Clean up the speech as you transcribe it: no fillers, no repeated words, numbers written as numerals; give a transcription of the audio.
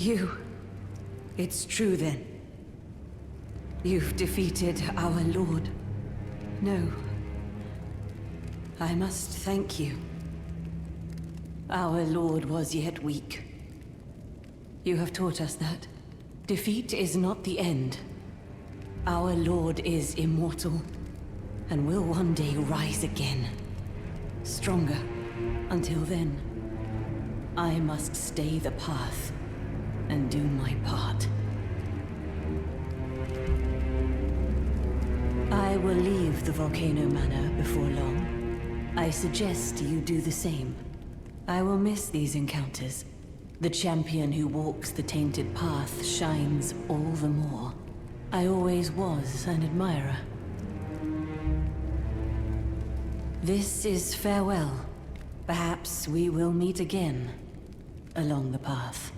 You... It's true then. You've defeated our lord. No. I must thank you. Our lord was yet weak. You have taught us that. Defeat is not the end. Our lord is immortal, and will one day rise again. Stronger. Until then, I must stay the path and do my part. I will leave the Volcano Manor before long. I suggest you do the same. I will miss these encounters. The champion who walks the tainted path shines all the more. I always was an admirer. This is farewell. Perhaps we will meet again along the path.